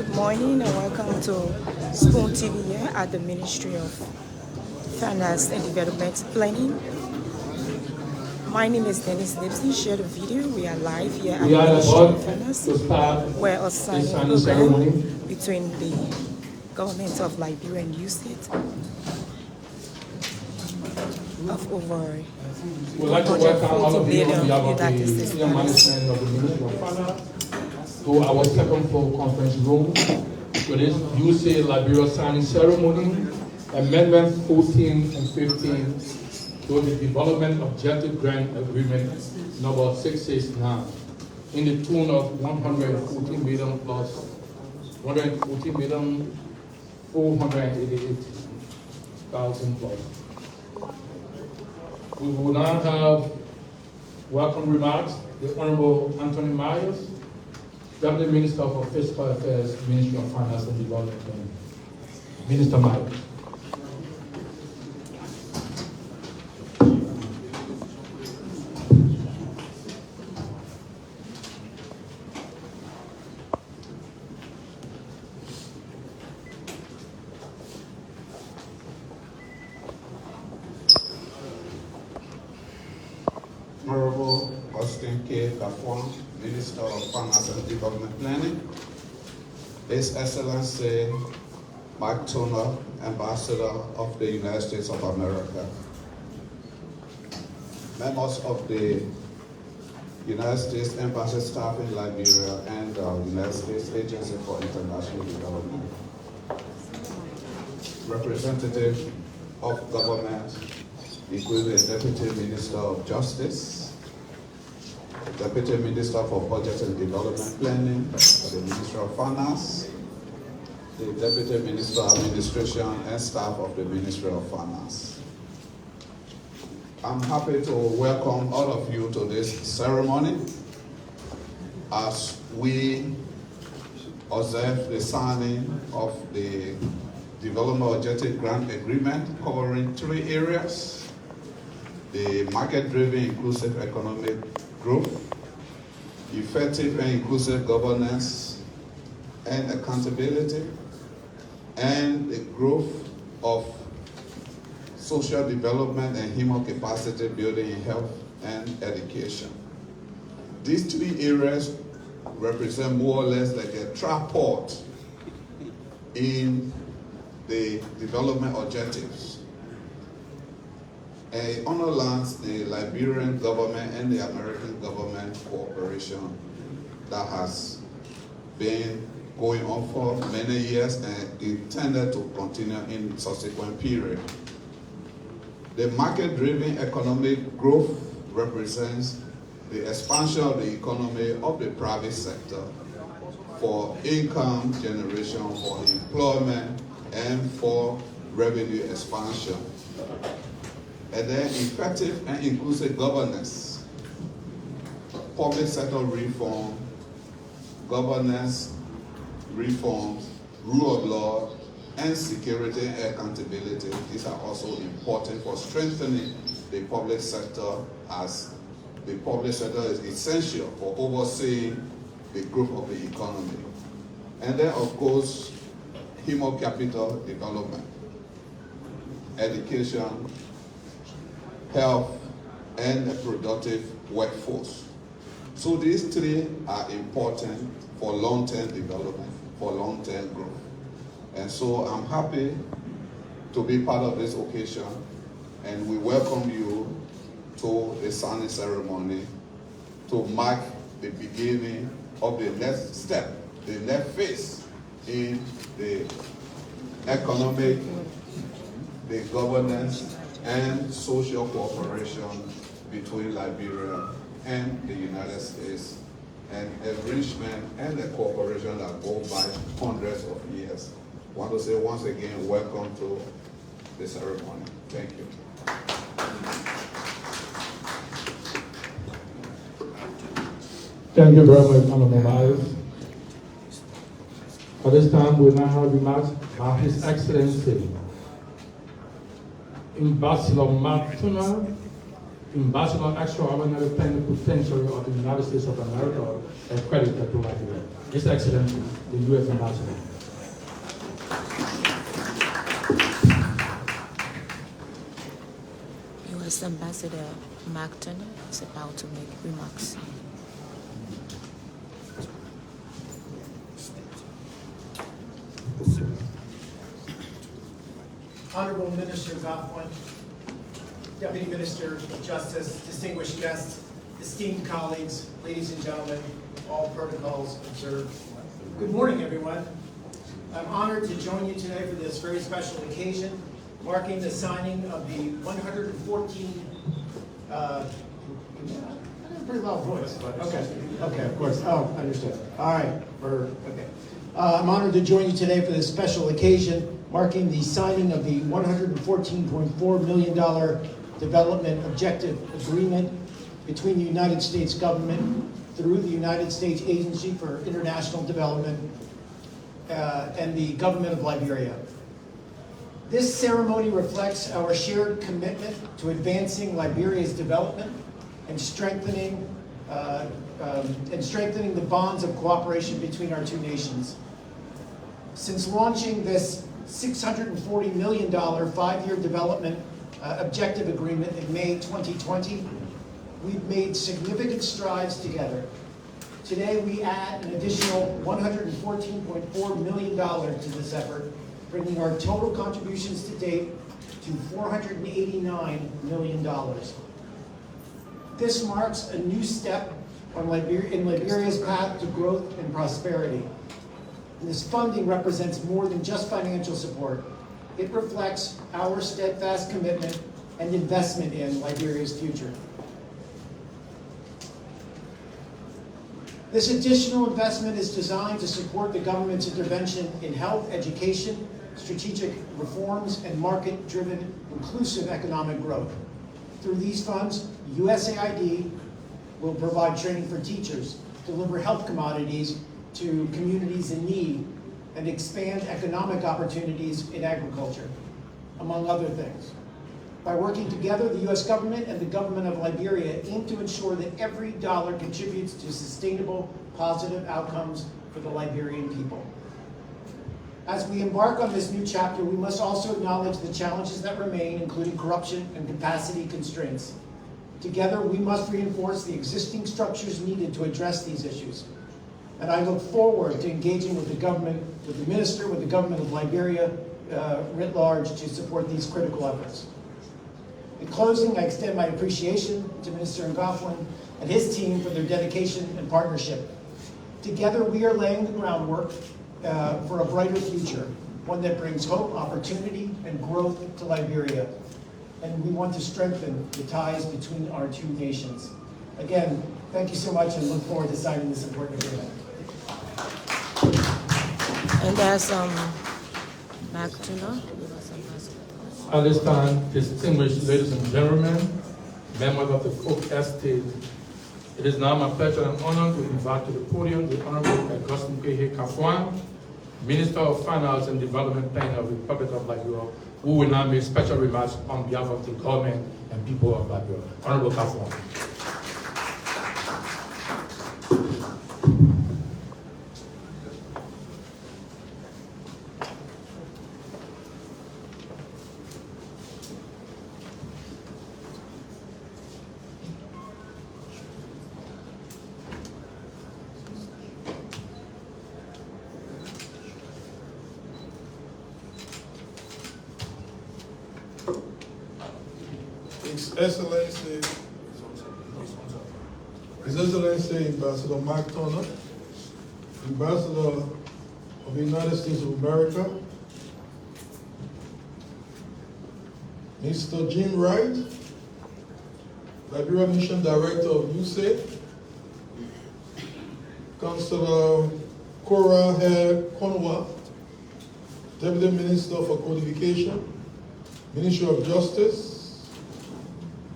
Good morning and welcome to Spoon TV here at the Ministry of Finance and Development Planning. My name is Dennis Lipsy. Share the video. We are live here at the Ministry of Finance, where a signing program between the government of Liberia and USAID of over We'd like to welcome all of you on behalf of the United States senior management of the Ministry of Finance to our second floor conference room to this USAID Liberia signing ceremony, Amendments 14 and 15 to the Development Objective Grant Agreement number 669 in the tune of 114 million plus 114 million 488,000 plus. We will now have welcome remarks. The Honorable Anthony Myers, Deputy Minister for Fiscal Affairs, Ministry of Finance and Development. Minister Myers. Honorable Austin K. Kafwan, Minister of Finance and Development Planning, His Excellency Mike Turner, Ambassador of the United States of America, members of the United States Embassy staff in Liberia and the United States Agency for International Development, representatives of government, including the Deputy Minister of Justice, the Deputy Minister for Budget and Development Planning, the Minister of Finance, the Deputy Minister of Administration and staff of the Ministry of Finance. I'm happy to welcome all of you to this ceremony as we observe the signing of the Development Objective Grant Agreement covering 3 areas: the market-driven inclusive economic growth, effective and inclusive governance and accountability, and the growth of social development and human capacity building in health and education. These 3 areas represent more or less like a tripod in the development objectives. It underlines the Liberian government and the American government cooperation that has been going on for many years and intended to continue in subsequent period. The market-driven economic growth represents the expansion of the economy of the private sector for income generation, for employment, and for revenue expansion. And then effective and inclusive governance, public sector reform, governance reforms, rule of law, and security and accountability. These are also important for strengthening the public sector, as the public sector is essential for overseeing the growth of the economy. And then, of course, human capital development, education, health, and a productive workforce. So these 3 are important for long-term development, for long-term growth. And so I'm happy to be part of this occasion, and we welcome you to the signing ceremony to mark the beginning of the next step, the next phase in the economic, the governance, and social cooperation between Liberia and the United States, and enrichment and the cooperation that go by hundreds of years. I want to say once again, welcome to the ceremony. Thank you. Thank you very much, Honorable Myers. At this time, we now have remarks by His Excellency Ambassador Mark Turner, Ambassador Extraordinary Plenipotentiary of the United States of America, accredited to Liberia. His Excellency, the U.S. Ambassador. U.S. Ambassador Mark Turner is about to make remarks. Honorable Minister Goffman, Deputy Minister of Justice, distinguished guests, esteemed colleagues, ladies and gentlemen, all protocols observed. Good morning, everyone. I'm honored to join you today for this very special occasion, marking the signing of the 114, I have a pretty loud voice, but okay, of course, understood. All right, okay. I'm honored to join you today for this special occasion, marking the signing of the $114.4 million Development Objective Agreement between the United States government through the United States Agency for International Development and the government of Liberia. This ceremony reflects our shared commitment to advancing Liberia's development and strengthening the bonds of cooperation between our two nations. Since launching this $640 million five-year development objective agreement in May 2020, we've made significant strides together. Today, we add an additional $114.4 million to this effort, bringing our total contributions to date to $489 million. This marks a new step in Liberia's path to growth and prosperity. And this funding represents more than just financial support. It reflects our steadfast commitment and investment in Liberia's future. This additional investment is designed to support the government's intervention in health, education, strategic reforms, and market-driven inclusive economic growth. Through these funds, USAID will provide training for teachers, deliver health commodities to communities in need, and expand economic opportunities in agriculture, among other things. By working together, the U.S. government and the government of Liberia aim to ensure that every dollar contributes to sustainable, positive outcomes for the Liberian people. As we embark on this new chapter, we must also acknowledge the challenges that remain, including corruption and capacity constraints. Together, we must reinforce the existing structures needed to address these issues. And I look forward to engaging with the government, with the minister, with the government of Liberia writ large to support these critical efforts. In closing, I extend my appreciation to Minister Ngofflin and his team for their dedication and partnership. Together, we are laying the groundwork for a brighter future, one that brings hope, opportunity, and growth to Liberia. And we want to strengthen the ties between our two nations. Again, thank you so much and look forward to signing this important agreement. And there's Mark Turner. At this time, distinguished ladies and gentlemen, members of the Cook Estate, it is now my pleasure and honor to invite to the podium the Honorable Augustine P. Kafwan, Minister of Finance and Development Planning of the Republic of Liberia, who will now make special remarks on behalf of the government and people of Liberia. Honorable Kafwan. His Excellency Ambassador Mark Turner, Ambassador of the United States of America, Mr. Jim Wright, Liberia Mission Director of USAID, Councilor Cora Hare Conwa, Deputy Minister for Codification, Ministry of Justice,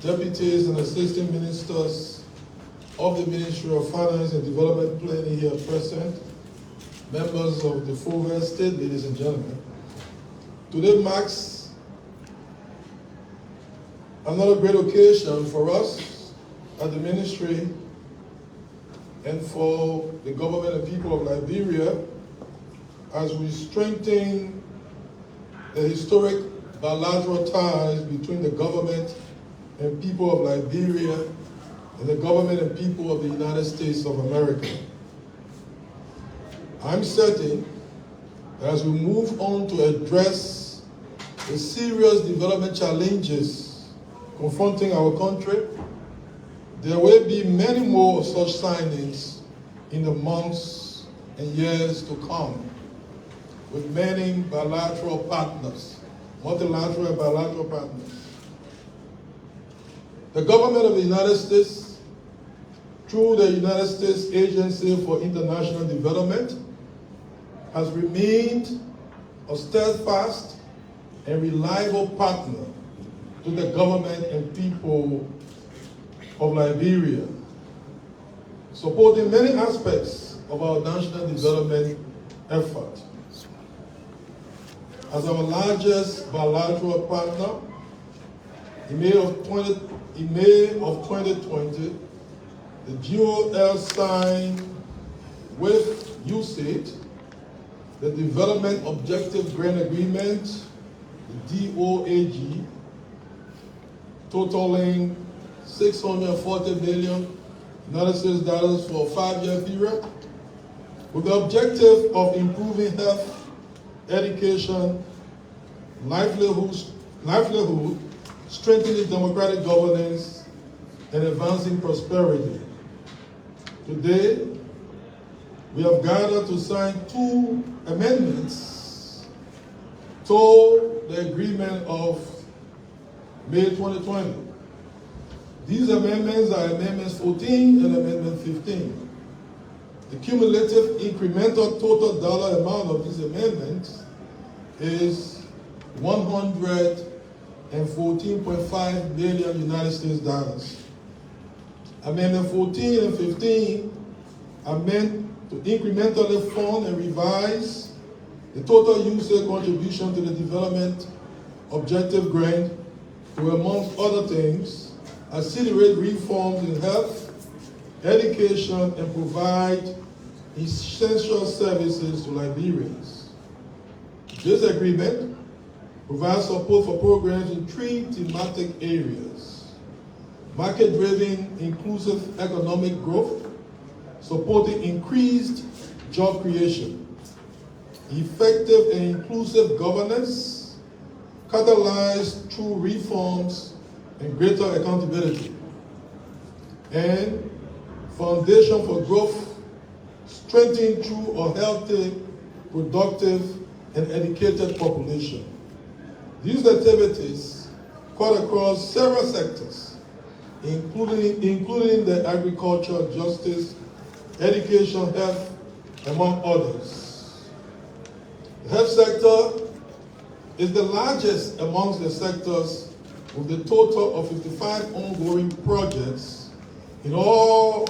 Deputies and Assistant Ministers of the Ministry of Finance and Development Planning here present, members of the full estate, ladies and gentlemen. Today marks another great occasion for us at the ministry and for the government and people of Liberia as we strengthen the historic bilateral ties between the government and people of Liberia and the government and people of the United States of America. I'm certain that as we move on to address the serious development challenges confronting our country, there will be many more such signings in the months and years to come with many bilateral partners, multilateral and bilateral partners. The government of the United States, through the United States Agency for International Development, has remained a steadfast and reliable partner to the government and people of Liberia, supporting many aspects of our national development effort. As our largest bilateral partner, in May of 2020, the GOL signed with USAID the Development Objective Grant Agreement, the DOAG, totaling $640 million United States dollars for a 5-year period, with the objective of improving health, education, livelihood, strengthening democratic governance, and advancing prosperity. Today, we have gathered to sign 2 amendments to the agreement of May 2020. These amendments are Amendments 14 and Amendment 15. The cumulative incremental total dollar amount of these amendments is $114.5 million United States dollars. Amendment 14 and 15 are meant to incrementally fund and revise the total USAID contribution to the Development Objective Grant to, amongst other things, accelerate reforms in health, education, and provide essential services to Liberians. This agreement provides support for programs in 3 thematic areas: market-driven inclusive economic growth, supporting increased job creation; effective and inclusive governance, catalyzed through reforms and greater accountability; and foundation for growth, strengthened through a healthy, productive, and educated population. These activities cut across several sectors, including the agriculture, justice, education, health, among others. The health sector is the largest amongst the sectors, with a total of 55 ongoing projects in all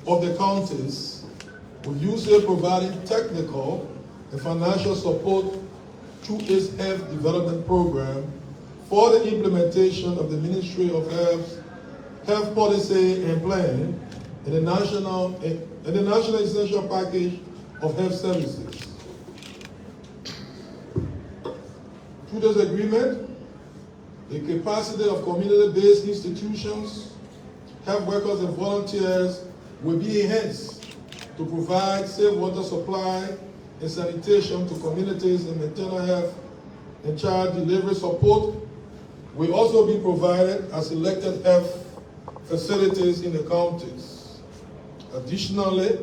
of the counties, with USAID providing technical and financial support through its health development program for the implementation of the Ministry of Health Policy and Plan and the National Essential Package of Health Services. Through this agreement, the capacity of community-based institutions, health workers, and volunteers will be enhanced to provide safe water supply and sanitation to communities, and maternal health and child delivery support will also be provided at selected health facilities in the counties. Additionally,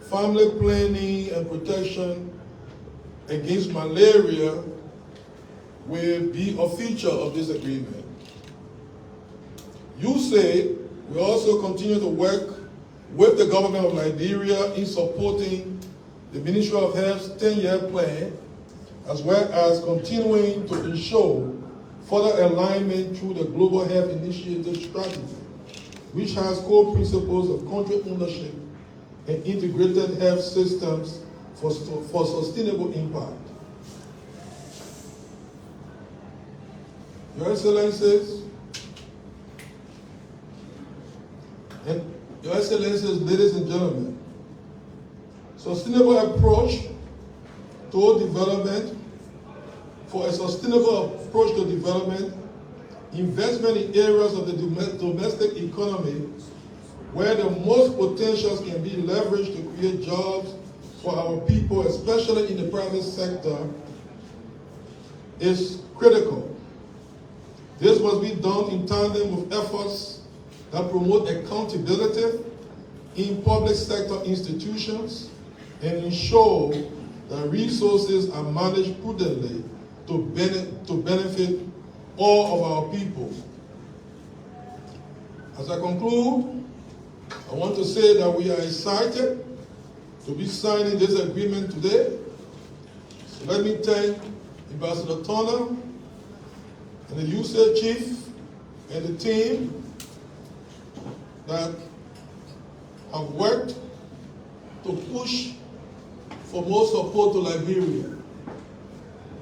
family planning and protection against malaria will be a feature of this agreement. USAID will also continue to work with the government of Liberia in supporting the Ministry of Health's 10-year plan, as well as continuing to ensure further alignment through the Global Health Initiative strategy, which has core principles of country ownership and integrated health systems for sustainable impact. Your Excellencies, And Your Excellencies, ladies and gentlemen, sustainable approach to development, for a sustainable approach to development, investment in areas of the domestic economy where the most potentials can be leveraged to create jobs for our people, especially in the private sector, is critical. This must be done in tandem with efforts that promote accountability in public sector institutions and ensure that resources are managed prudently to benefit all of our people. As I conclude, I want to say that we are excited to be signing this agreement today. So let me thank Ambassador Turner and the USAID chief and the team that have worked to push for more support to Liberia.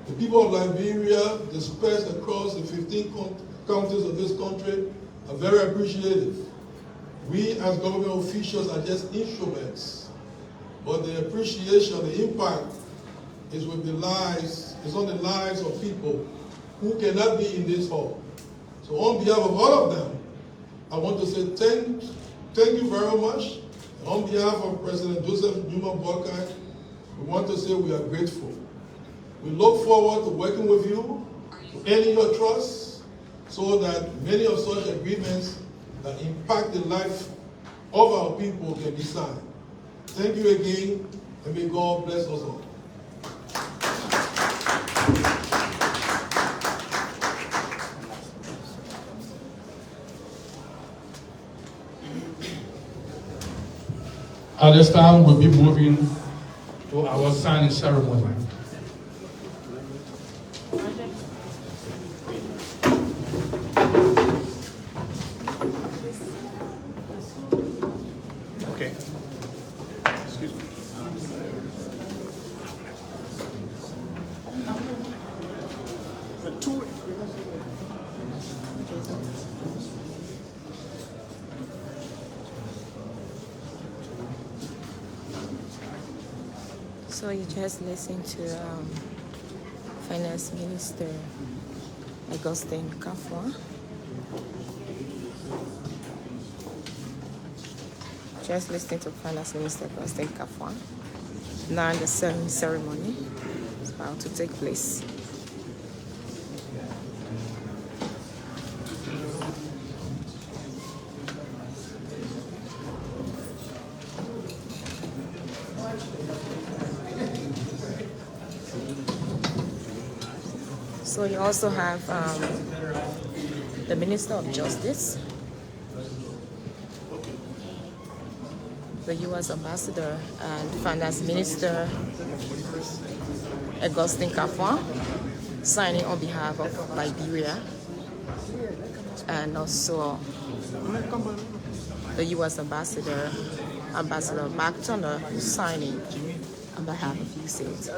The people of Liberia, dispersed across the 15 counties of this country, are very appreciative. We as government officials are just instruments, but the appreciation, the impact is with the lives, is on the lives of people who cannot be in this hall. So on behalf of all of them, I want to say thank you very much. And on behalf of President Joseph Numa Boakai, we want to say we are grateful. We look forward to working with you, to earning your trust, so that many of such agreements that impact the life of our people can be signed. Thank you again, and may God bless us all. At this time, we'll be moving to our signing ceremony. Okay. Excuse me. So you just listen to Finance Minister Augustine Kafwa. Just listening to Finance Minister Augustine Kafwa. Now the ceremony is about to take place. So you also have the Minister of Justice, the U.S. Ambassador and Finance Minister Augustine Kafwa signing on behalf of Liberia, and also the U.S. Ambassador Mark Turner signing on behalf of USAID.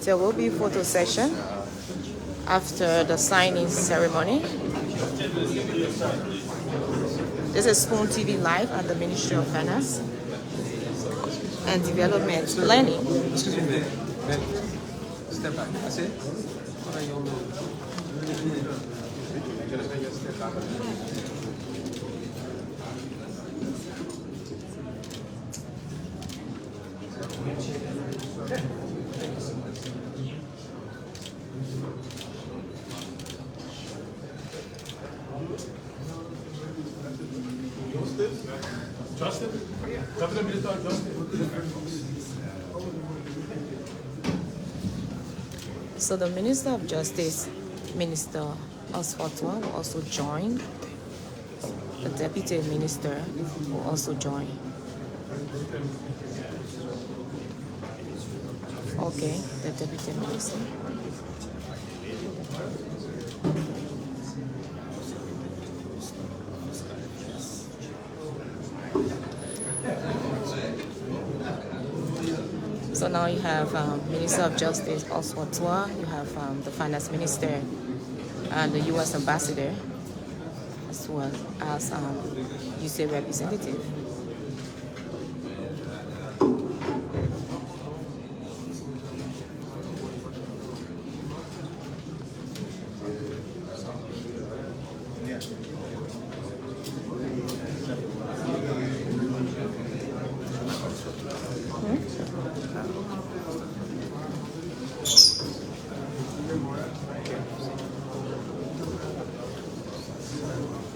There will be a photo session after the signing ceremony. This is Spoon TV Live at the Ministry of Finance and Development Planning. Excuse me, man. Step back. That's it? What are you Justin? So the Minister of Justice, Minister Oswatwa, will also join. The Deputy Minister will also join. Okay, the Deputy Minister. So now you have Minister of Justice Oswatwa, you have the Finance Minister and the U.S. Ambassador, as well as USAID representative.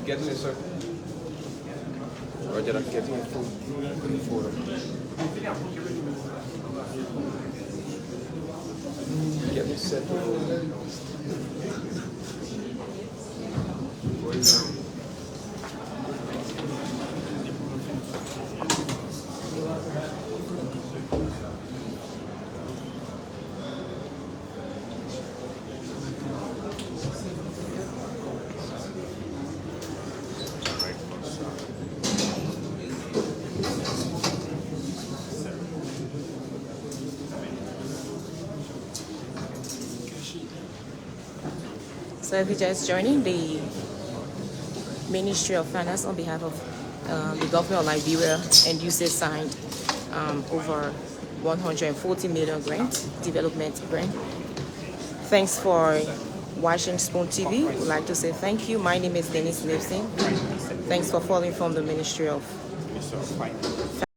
Getting it, sir. Roger that. Getting it for Get me set. So if you're just joining, the Ministry of Finance on behalf of the government of Liberia and USAID signed over 140 million grant, development grant. Thanks for watching Spoon TV. We'd like to say thank you. My name is Dennis Nipson. Thanks for following from the Ministry of